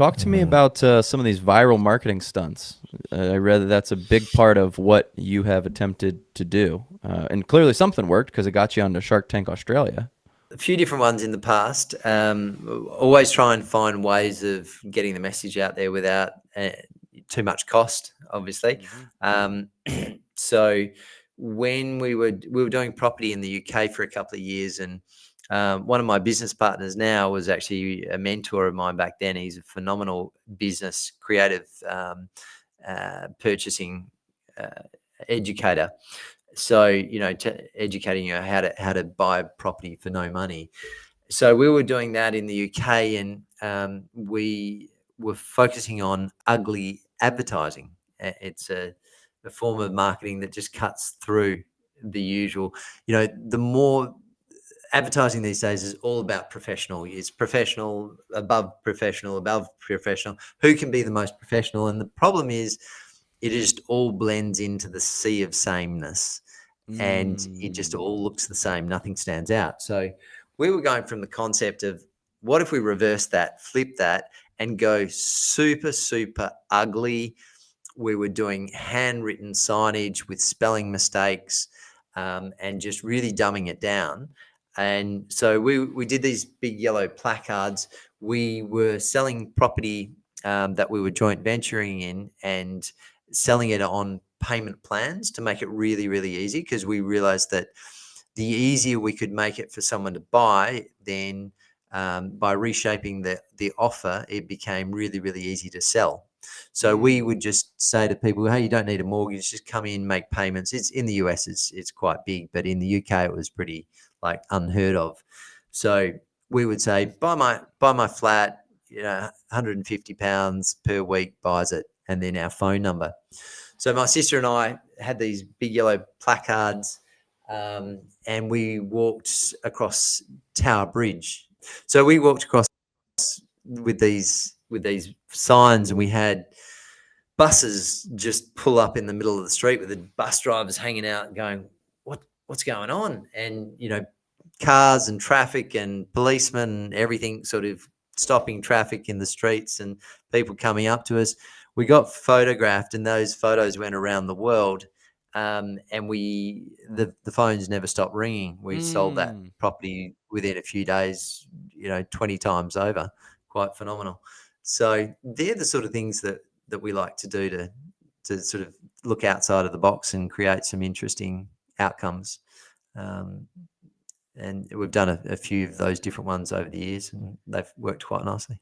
Talk to me about some of these viral marketing stunts. I read that that's a big part of what you have attempted to do. And clearly something worked because it got you onto Shark Tank Australia. A few different ones in the past. Always try and find ways of getting the message out there without too much cost, obviously. Um, so when we were doing property in the UK for a couple of years, and one of my business partners now was actually a mentor of mine back then. He's a phenomenal business creative purchasing educator. So, educating you how to buy property for no money. So we were doing that in the UK, and we were focusing on ugly advertising. It's a form of marketing that just cuts through the usual. The more advertising these days is all about professional. It's professional, above professional, above professional. Who can be the most professional? And the problem is, it just all blends into the sea of sameness, and it just all looks the same. Nothing stands out. So we were going from the concept of, what if we reverse that, flip that, and go super, super ugly? We were doing handwritten signage with spelling mistakes, and just really dumbing it down. And so we did these big yellow placards. We were selling property that we were joint venturing in, and selling it on payment plans to make it really, really easy, because we realized that the easier we could make it for someone to buy, then by reshaping the offer, it became really, really easy to sell. So we would just say to people, hey, you don't need a mortgage, just come in, make payments. It's in the US, it's quite big, but in the UK it was pretty like unheard of. So we would say, buy my flat, £150 per week, buys it, and then our phone number. So my sister and I had these big yellow placards, and we walked across Tower Bridge. So we walked across with these signs, and we had buses just pull up in the middle of the street with the bus drivers hanging out and going, what's going on? And cars and traffic and policemen, everything sort of stopping traffic in the streets, and people coming up to us. We got photographed, and those photos went around the world. And the phones never stopped ringing. We sold that property within a few days, 20 times over. Quite phenomenal. So they're the sort of things that we like to do to sort of look outside of the box and create some interesting outcomes. And we've done a few of those different ones over the years, and they've worked quite nicely.